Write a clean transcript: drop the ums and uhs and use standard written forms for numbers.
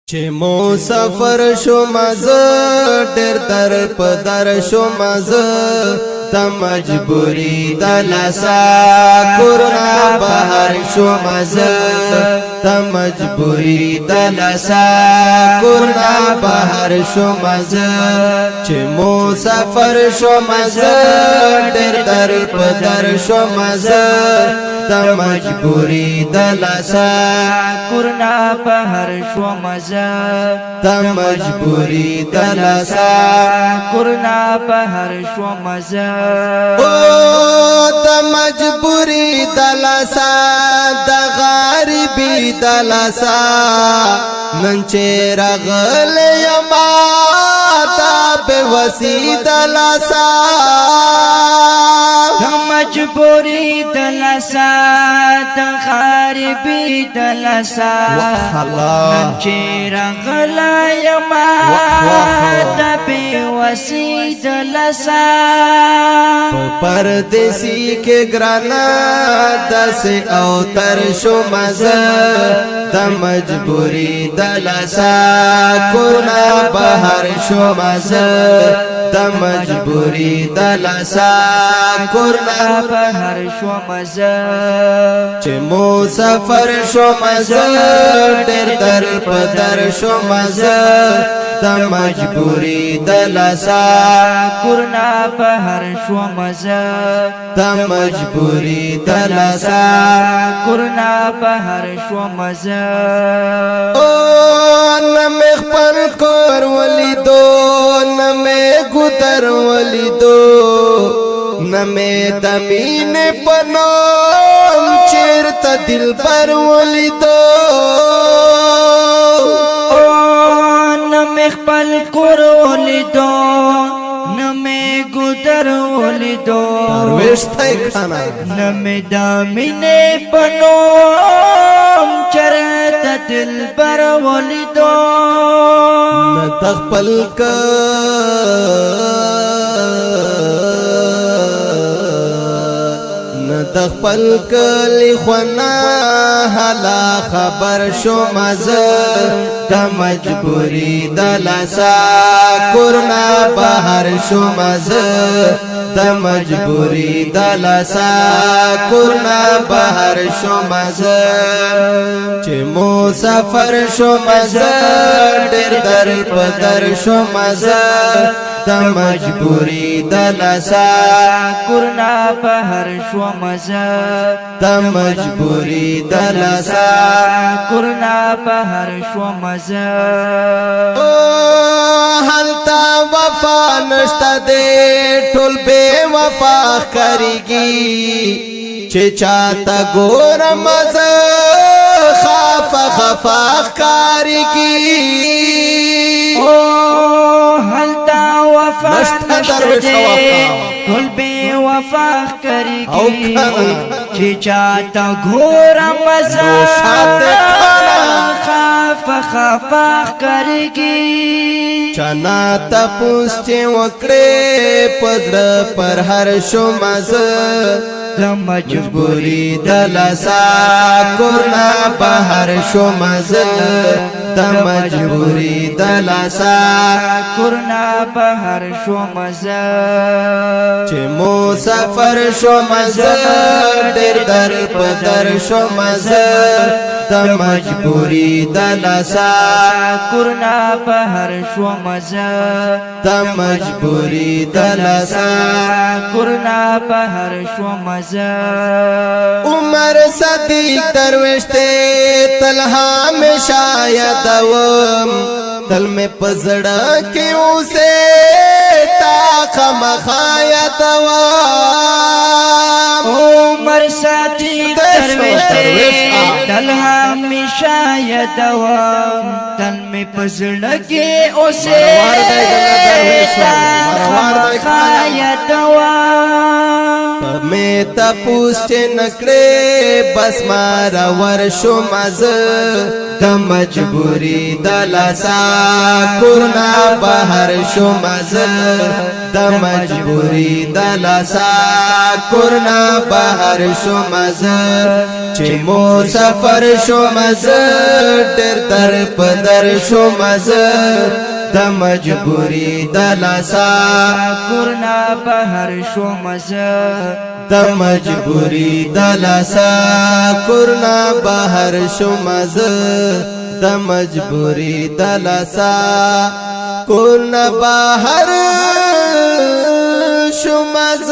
چې مسافر شو مزه ډېر در په در شو مزه ته مجبوری د لاسا کورنا بهر شو مزه ته مجبوری د لاسا کورنا بهر شو مزه چې مسافر شو مزه ډېر در په در شو مزه ته مجبوری د لاسا کورنا بهر شو مزه ته مجبوری د لاسا کورنا بهر شو مزه او ته مجبوری د لاسا د غریبی د لاسا نن چې راغلی یما تا به وسی د لاسا مجبوری دلسا غریبی دلسا چیر غلا یما دبی وسی دلسا پردیسی کے گرانا دس او تر شو مزه د مجبوری دلسا کورنا بهر شو مزه د مجبوری دلسا کورنا بهر شو مزه چې مسافر شو مزه ډېر در په در شو مزه د مجبوری دلسا کورنا بهر شو مزه د مجبوری دلسا کورنا بهر شو مزه او نم خپل کور ولیدو نم ګدر ولیدو نم دمین پنوم چیرته دلبر ولیدو خپل کور ولیدو نمې ګدر ولیدو درویش تای خانا نمې دامینې پنوم چرته دلبر ولیدو نه تخپل تخپل کلی خوانا حالا خبر شو مزه د مجبوری د لاسا کورنا بهر شو مزه د مجبوری د لاسا کورنا بهر شو مزه چې مسافر شو مزه ډېر در په در شو مزه د مجبوری د لاسا کورنا بهر شو مزه د مجبوری د لاسا کورنا بهر شو مزه او حالتا وفا نشتا دے ټول بے وفا کریږي چې چاته ګور مزه خاف خفا کریږي او حالتا وفا نشتا دے ټول بے وفا کریږي چې چاته ګور مزه خاف خفا کریږي چنا تپوس چې وکړې پزړه پر هر شو مزه د مجبوری د لاسا کورنا بهر شو مزه د مجبوری د لاسا کورنا بهر شو مزه چې مسافر شو مزه ډېر در په در شو مزه د مجبوری د لاسا کورنا بهر شو مزه د مجبوری د لاسا کورنا بهر شو مزه عمر صدیق درویش ته تل همیشه یادوم تل می پزړه کې اوسه تا خامخا یادوم عمر صدیق درویش ته تل همیشه یادوم تل می پزړه کې اوسه خامخا یادوم میں تپوس چه نکڑے بس مارا ورشو مزه د مجبوری د لاسا کورنا بهر شو مزه د مجبوری دلاسا کورنا بهر شومز چې مسافر شومز ډېر در پدر شومز د مجبوری دلاسا کورنا بهر شومز د مجبوری دلاسا کورنا بهر شومز د مجبوری دلاسا کورنا بهر شومز